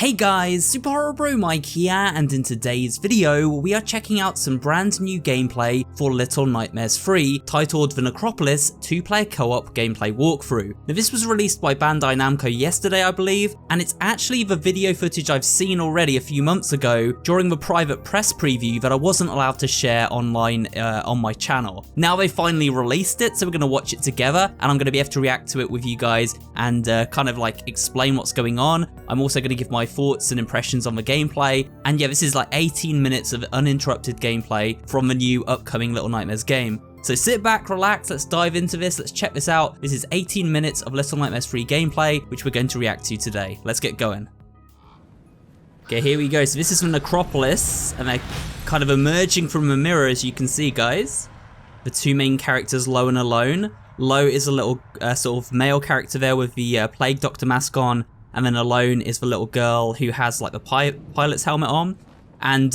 Hey guys, SuperHorrorBro Mike here, and in today's video we are checking out some brand new gameplay for Little Nightmares 3 titled the Necropolis 2-player co-op gameplay walkthrough. Now this was released by Bandai Namco yesterday I believe, and it's actually the video footage I've seen already a few months ago during the private press preview that I wasn't allowed to share online on my channel. Now they finally released it, so we're going to watch it together and I'm going to be able to react to it with you guys and kind of like explain what's going on. I'm also going to give my thoughts and impressions on the gameplay, and yeah, this is like 18 minutes of uninterrupted gameplay from the new upcoming Little Nightmares game. So sit back, relax, let's dive into this, let's check this out. This is 18 minutes of Little Nightmares 3 gameplay, which we're going to react to today. Let's get going. Okay, here we go. So this is from Necropolis, and they're kind of emerging from a mirror, as you can see, guys. The two main characters, Lo and Alone. Lo is a little sort of male character there with the Plague Doctor mask on, and then Alone is the little girl who has like the pilot's helmet on. And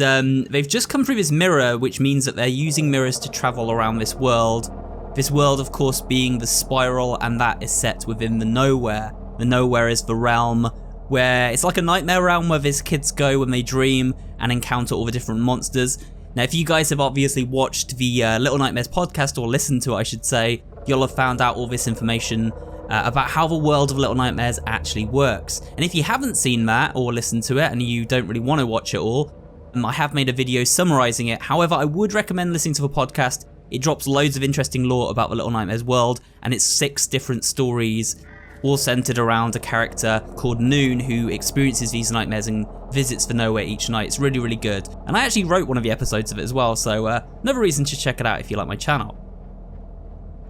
they've just come through this mirror, which means that they're using mirrors to travel around this world. This world, of course, being the Spiral, and that is set within the Nowhere. The Nowhere is the realm where it's like a nightmare realm where these kids go when they dream and encounter all the different monsters. Now, if you guys have obviously watched the Little Nightmares podcast, or listened to it, I should say, you'll have found out all this information about how the world of Little Nightmares actually works. And if you haven't seen that or listened to it and you don't really want to watch it all, I have made a video summarizing it. However, I would recommend listening to the podcast. It drops loads of interesting lore about the Little Nightmares world, and it's 6 different stories, all centered around a character called Noon who experiences these nightmares and visits the Nowhere each night. It's really, really good. And I actually wrote one of the episodes of it as well, so another reason to check it out if you like my channel.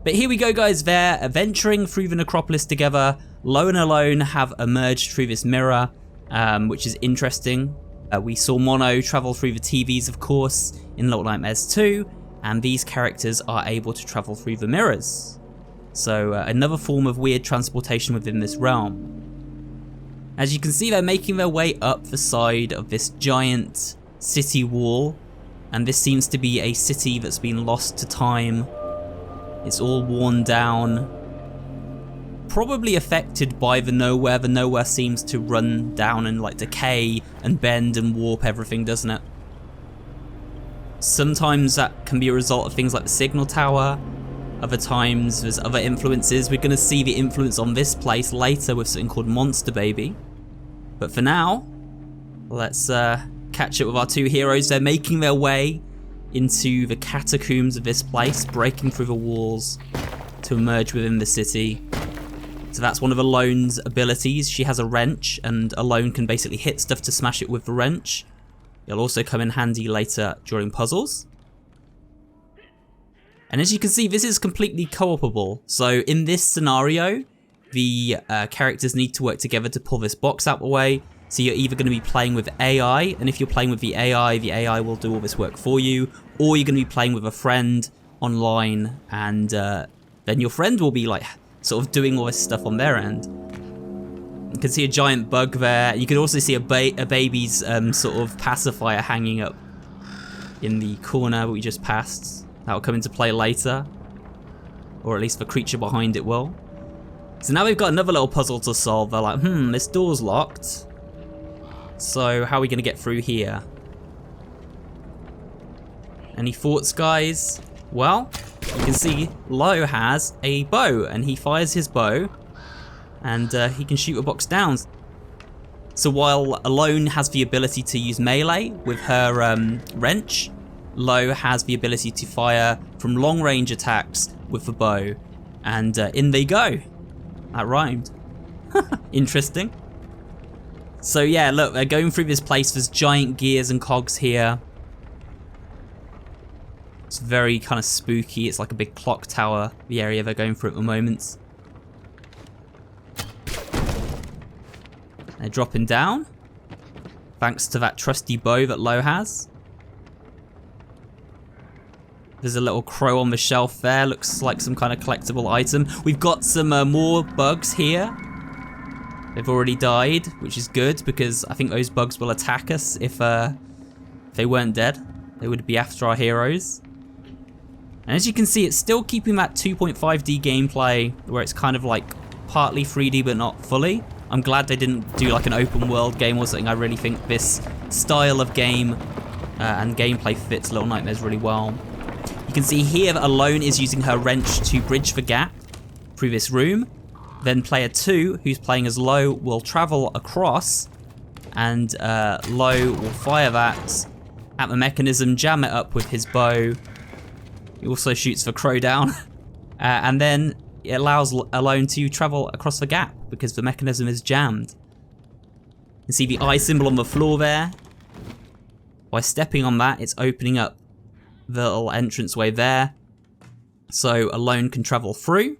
But here we go, guys. They're adventuring through the Necropolis together. Lo and Alone have emerged through this mirror, which is interesting. We saw Mono travel through the TVs, of course, in Little Nightmares 2, and these characters are able to travel through the mirrors. So another form of weird transportation within this realm. As you can see, they're making their way up the side of this giant city wall, and this seems to be a city that's been lost to time. It's all worn down, probably affected by the Nowhere. The Nowhere seems to run down and like decay and bend and warp everything, doesn't it? Sometimes that can be a result of things like the signal tower. Other times there's other influences. We're going to see the influence on this place later with something called Monster Baby. But for now, let's catch up with our two heroes. They're making their way into the catacombs of this place, breaking through the walls to emerge within the city. So that's one of Alone's abilities. She has a wrench, and Alone can basically hit stuff to smash it with the wrench. It'll also come in handy later during puzzles. And as you can see, this is completely co-opable. So in this scenario, the characters need to work together to pull this box out the way. So you're either going to be playing with AI, and if you're playing with the AI will do all this work for you, or you're going to be playing with a friend online, and then your friend will be like sort of doing all this stuff on their end. You can see a giant bug there. You can also see a baby's sort of pacifier hanging up in the corner that we just passed. That will come into play later, or at least the creature behind it will. So now we've got another little puzzle to solve. They're like, this door's locked. So how are we going to get through here? Any thoughts, guys? Well, you can see Lo has a bow, and he fires his bow, and he can shoot a box down. So while Alone has the ability to use melee with her wrench, Lo has the ability to fire from long range attacks with the bow, and in they go. That rhymed. Interesting. So yeah, look, they're going through this place. There's giant gears and cogs here. It's very kind of spooky. It's like a big clock tower, the area they're going through at the moment. They're dropping down, thanks to that trusty bow that Lo has. There's a little crow on the shelf there. Looks like some kind of collectible item. We've got some more bugs here. They've already died, which is good, because I think those bugs will attack us if they weren't dead. They would be after our heroes. And as you can see, it's still keeping that 2.5D gameplay, where it's kind of like partly 3D but not fully. I'm glad they didn't do like an open world game or something. I really think this style of game and gameplay fits Little Nightmares really well. You can see here that Alone is using her wrench to bridge the gap through this room. Then player 2, who's playing as Lo, will travel across, and Lo will fire that at the mechanism, jam it up with his bow. He also shoots the crow down, and then it allows Alone to travel across the gap because the mechanism is jammed. You can see the eye symbol on the floor there. By stepping on that, it's opening up the little entranceway there, so Alone can travel through.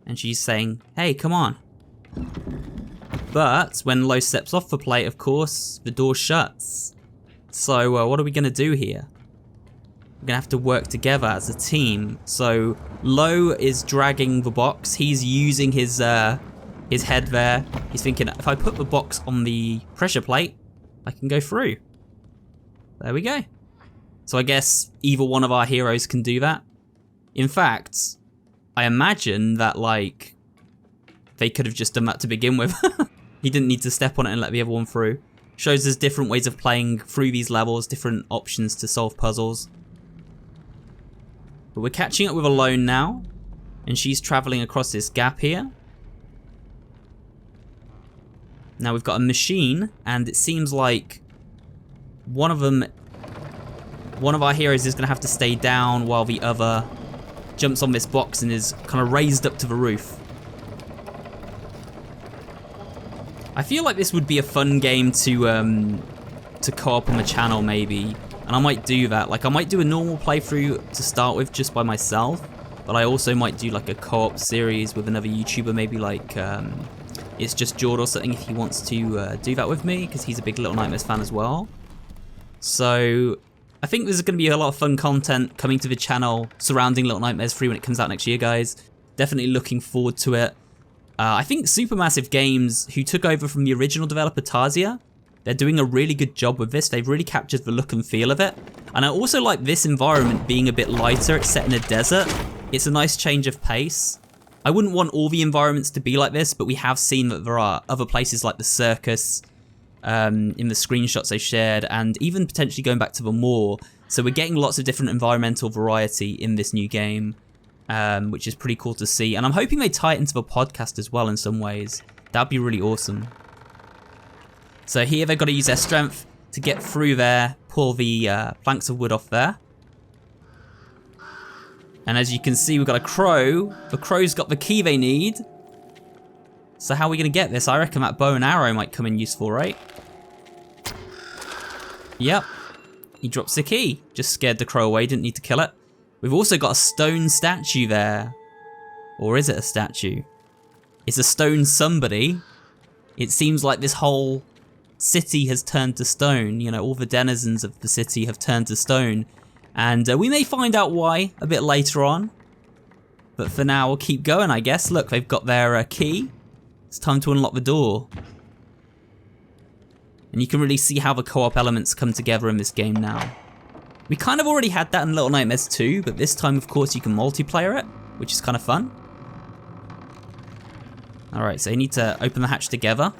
And she's saying, hey, come on. But when Lo steps off the plate, of course, the door shuts. So what are we going to do here? We're going to have to work together as a team. So Lo is dragging the box. He's using his head there. He's thinking, if I put the box on the pressure plate, I can go through. There we go. So I guess either one of our heroes can do that. In fact, I imagine that, like, they could have just done that to begin with. He didn't need to step on it and let the other one through. Shows there's different ways of playing through these levels, different options to solve puzzles. But we're catching up with Alone now, and she's traveling across this gap here. Now we've got a machine, and it seems like one of our heroes is going to have to stay down while the other jumps on this box and is kind of raised up to the roof. I feel like this would be a fun game to co-op on the channel maybe, and I might do that. Like, I might do a normal playthrough to start with just by myself, but I also might do like a co-op series with another YouTuber, maybe like It's Just Jord or something, if he wants to do that with me, because he's a big Little Nightmares fan as well. So I think there's going to be a lot of fun content coming to the channel surrounding Little Nightmares 3 when it comes out next year, guys. Definitely looking forward to it. I think Supermassive Games, who took over from the original developer Tarsia, they're doing a really good job with this. They've really captured the look and feel of it. And I also like this environment being a bit lighter. It's set in a desert. It's a nice change of pace. I wouldn't want all the environments to be like this, but we have seen that there are other places like the circus, in the screenshots they shared, and even potentially going back to the moor. So we're getting lots of different environmental variety in this new game, which is pretty cool to see. And I'm hoping they tie it into the podcast as well in some ways. That'd be really awesome. So here they've got to use their strength to get through there, pull the planks of wood off there. And as you can see, we've got a crow. The crow's got the key they need. So how are we going to get this? I reckon that bow and arrow might come in useful, right? Yep. He drops the key. Just scared the crow away, didn't need to kill it. We've also got a stone statue there. Or is it a statue? It's a stone somebody. It seems like this whole city has turned to stone. You know, all the denizens of the city have turned to stone. And we may find out why a bit later on. But for now, we'll keep going, I guess. Look, they've got their key. It's time to unlock the door. And you can really see how the co-op elements come together in this game now. We kind of already had that in Little Nightmares 2, but this time, of course, you can multiplayer it, which is kind of fun. Alright, so you need to open the hatch together.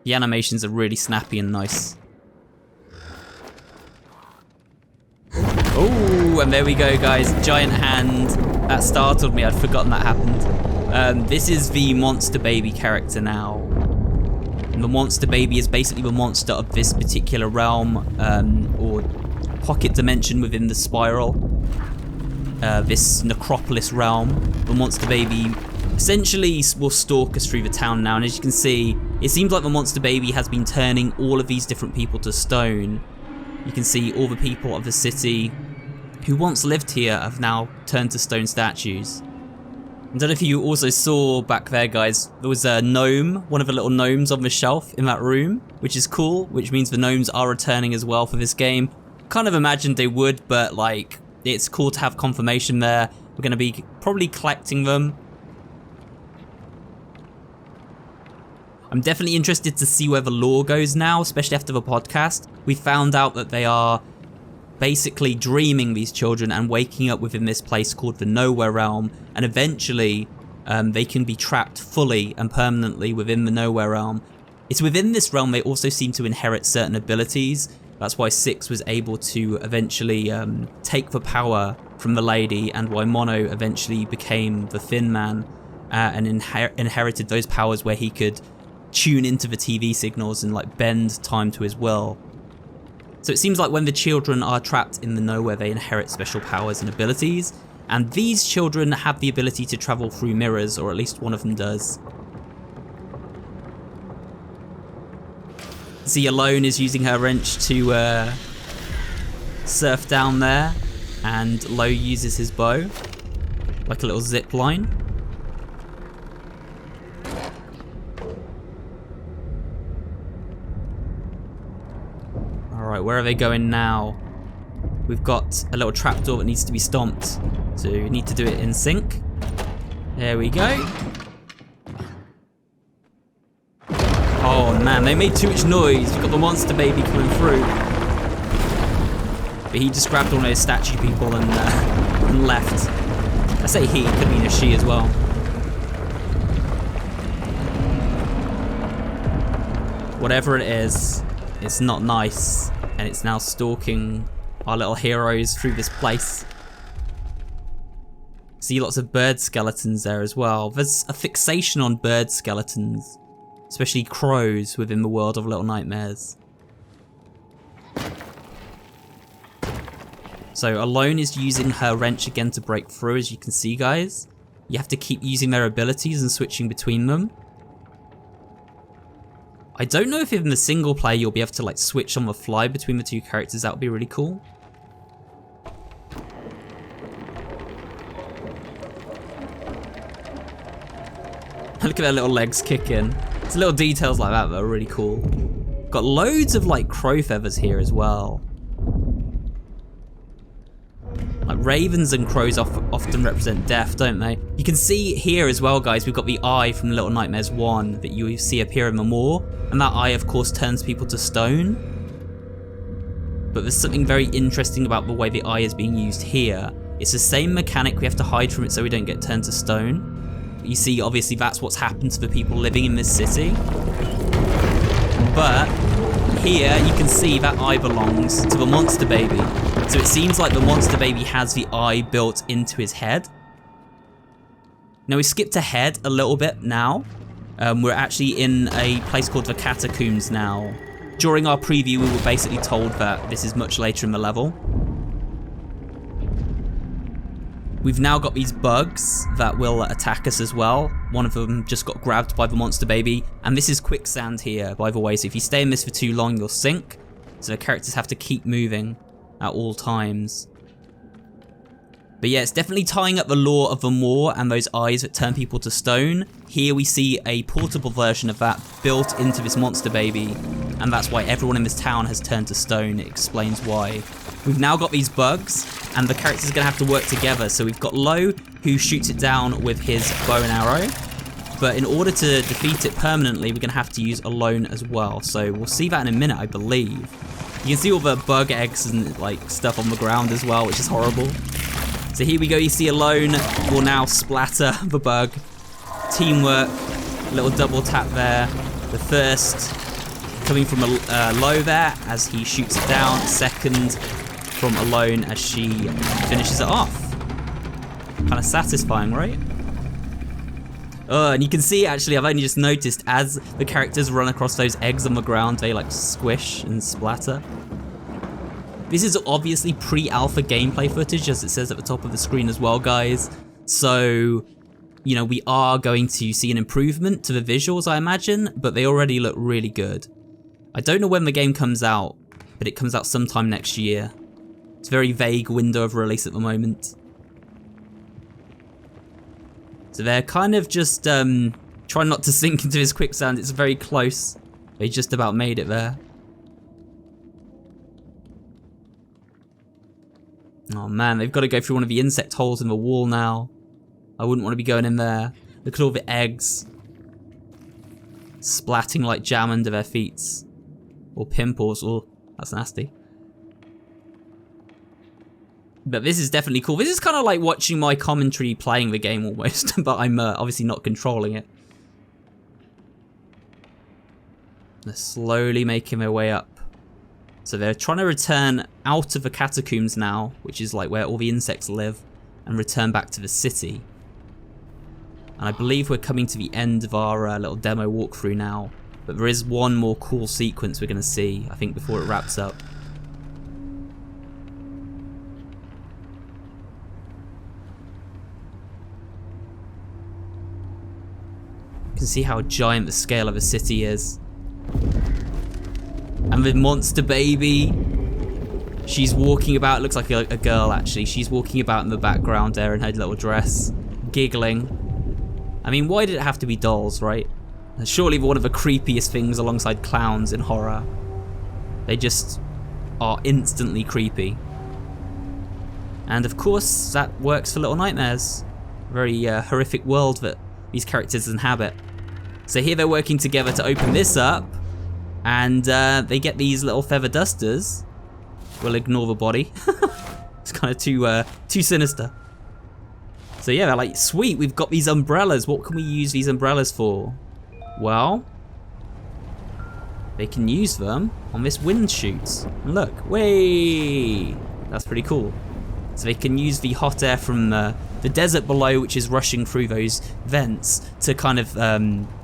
The animations are really snappy and nice. Oh, and there we go, guys. Giant hand. That startled me. I'd forgotten that happened. This is the Monster Baby character now. And the Monster Baby is basically the monster of this particular realm, or pocket dimension within the spiral. This Necropolis realm. The Monster Baby essentially will stalk us through the town now, and as you can see, it seems like the Monster Baby has been turning all of these different people to stone. You can see all the people of the city who once lived here have now turned to stone statues. I don't know if you also saw back there, guys, there was a gnome, one of the little gnomes on the shelf in that room, which is cool, which means the gnomes are returning as well for this game. Kind of imagined they would, but like, it's cool to have confirmation there. We're going to be probably collecting them. I'm definitely interested to see where the lore goes now, especially after the podcast. We found out that they are basically dreaming, these children, and waking up within this place called the Nowhere Realm, and eventually they can be trapped fully and permanently within the Nowhere realm. It's within this realm they also seem to inherit certain abilities. That's why Six was able to eventually take the power from the lady, and why Mono eventually became the Thin Man and inherited those powers where he could tune into the TV signals and like bend time to his will. So it seems like when the children are trapped in the Nowhere, they inherit special powers and abilities, and these children have the ability to travel through mirrors, or at least one of them does. See, Alone is using her wrench to surf down there, and Lo uses his bow, like a little zip line. Alright, where are they going now? We've got a little trapdoor that needs to be stomped, so we need to do it in sync. There we go. Oh man, they made too much noise. We've got the monster baby coming through. But he just grabbed one of those statue people and left. I say he, could mean a she as well. Whatever it is, it's not nice. And it's now stalking our little heroes through this place. See lots of bird skeletons there as well. There's a fixation on bird skeletons, especially crows within the world of Little Nightmares. So Alone is using her wrench again to break through, as you can see, guys. You have to keep using their abilities and switching between them. I don't know if in the single player you'll be able to like switch on the fly between the two characters. That would be really cool. Look at their little legs kicking. It's little details like that that are really cool. Got loads of like crow feathers here as well. Like ravens and crows often represent death, don't they? You can see here as well, guys, we've got the eye from Little Nightmares 1 that you see appear in the moor. And that eye, of course, turns people to stone. But there's something very interesting about the way the eye is being used here. It's the same mechanic, we have to hide from it so we don't get turned to stone. You see, obviously, that's what's happened to the people living in this city. But here, you can see that eye belongs to the monster baby. So it seems like the monster baby has the eye built into his head. Now we skipped ahead a little bit now. We're actually in a place called the Catacombs now. During our preview, we were basically told that this is much later in the level. We've now got these bugs that will attack us as well. One of them just got grabbed by the monster baby. And this is quicksand here, by the way, so if you stay in this for too long, you'll sink. So the characters have to keep moving at all times. But yeah, it's definitely tying up the lore of the moor and those eyes that turn people to stone. Here we see a portable version of that built into this monster baby, and that's why everyone in this town has turned to stone. It explains why. We've now got these bugs, and the characters are going to have to work together. So we've got Lo, who shoots it down with his bow and arrow, but in order to defeat it permanently, we're going to have to use Alone as well. So we'll see that in a minute, I believe. You can see all the bug eggs and like stuff on the ground as well, which is horrible. So here we go, you see Alone will now splatter the bug. Teamwork, little double tap there. The first coming from Lo there as he shoots it down. Second from Alone as she finishes it off. Kind of satisfying, right? Oh, and you can see actually, I've only just noticed as the characters run across those eggs on the ground, they like squish and splatter. This is obviously pre-alpha gameplay footage, as it says at the top of the screen as well, guys. So, you know, we are going to see an improvement to the visuals, I imagine, but they already look really good. I don't know when the game comes out, but it comes out sometime next year. It's a very vague window of release at the moment. So they're kind of just trying not to sink into this quicksand. It's very close. They just about made it there. Oh man, they've got to go through one of the insect holes in the wall now. I wouldn't want to be going in there. Look at all the eggs splatting like jam under their feet. Or pimples. Oh, that's nasty. But this is definitely cool. This is kind of like watching my commentary playing the game almost, but I'm obviously not controlling it. They're slowly making their way up. So they're trying to return out of the catacombs now, which is like where all the insects live, and return back to the city. And I believe we're coming to the end of our little demo walkthrough now. But there is one more cool sequence we're going to see, I think, before it wraps up. You can see how giant the scale of the city is. And the monster baby, she's walking about, looks like a girl actually, she's walking about in the background there in her little dress, giggling. I mean, why did it have to be dolls, right? Surely one of the creepiest things alongside clowns in horror. They just are instantly creepy. And of course, that works for Little Nightmares. Very horrific world that these characters inhabit. So here they're working together to open this up, and they get these little feather dusters. We'll ignore the body. It's kind of too sinister. So yeah, they're like, sweet, we've got these umbrellas. What can we use these umbrellas for? Well, they can use them on this wind chute. And look, way, that's pretty cool. So they can use the hot air from the desert below, which is rushing through those vents, to kind of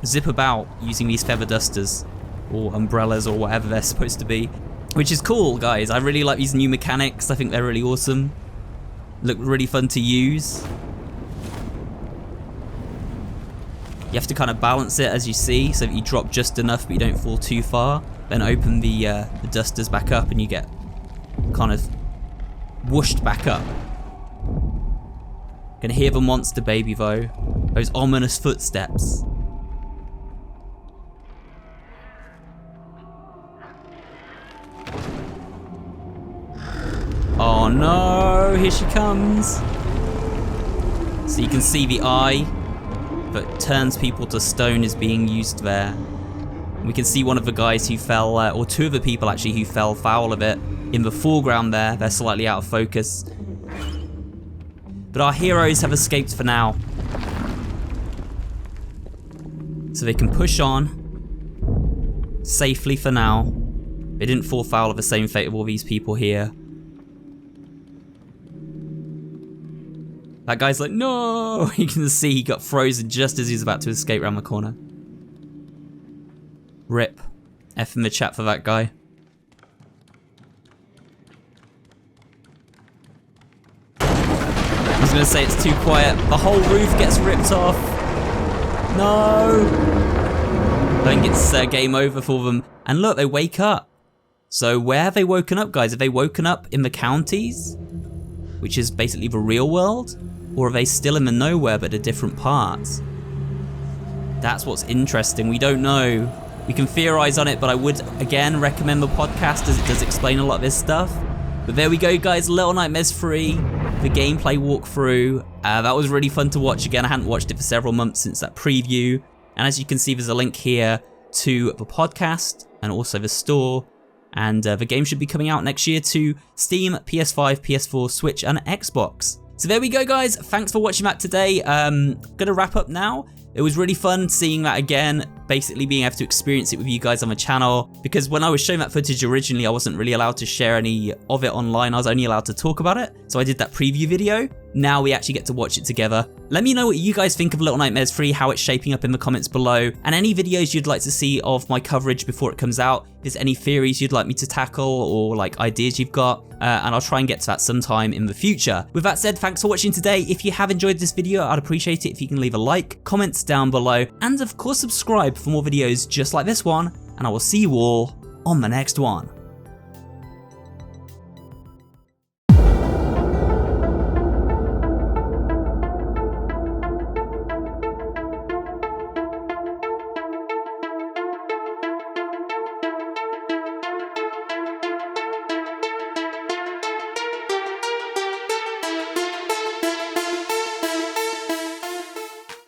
zip about using these feather dusters or umbrellas or whatever they're supposed to be, which is cool, guys. I really like these new mechanics. I think they're really awesome. Look really fun to use. You have to kind of balance it, as you see, so that you drop just enough but you don't fall too far. Then open the dusters back up and you get kind of whooshed back up. Can hear the monster baby though. Those ominous footsteps. Oh no, here she comes. So you can see the eye that turns people to stone is being used there. We can see one of the guys who fell, or two of the people actually who fell foul of it in the foreground there. They're slightly out of focus. But our heroes have escaped for now. So they can push on safely for now. They didn't fall foul of the same fate of all these people here. That guy's like, no! You can see he got frozen just as he's about to escape around the corner. Rip. F in the chat for that guy. I was gonna say it's too quiet. The whole roof gets ripped off. No! I think it's game over for them. And look, they wake up. So where have they woken up, guys? Have they woken up in the counties? Which is basically the real world? Or are they still in the nowhere but at different parts? That's what's interesting. We don't know. We can theorize on it, but I would, again, recommend the podcast as it does explain a lot of this stuff. But there we go, guys. Little Nightmares 3, the gameplay walkthrough. That was really fun to watch. Again, I hadn't watched it for several months since that preview. And as you can see, there's a link here to the podcast and also the store. And the game should be coming out next year to Steam, PS5, PS4, Switch, and Xbox. So there we go, guys. Thanks for watching that today. Gonna wrap up now. It was really fun seeing that again, basically being able to experience it with you guys on the channel, because when I was showing that footage originally, I wasn't really allowed to share any of it online. I was only allowed to talk about it. So I did that preview video. Now we actually get to watch it together. Let me know what you guys think of Little Nightmares 3, how it's shaping up in the comments below, and any videos you'd like to see of my coverage before it comes out. If there's any theories you'd like me to tackle or like ideas you've got, and I'll try and get to that sometime in the future. With that said, thanks for watching today. If you have enjoyed this video, I'd appreciate it if you can leave a like, comments down below, and of course subscribe for more videos just like this one, and I will see you all on the next one.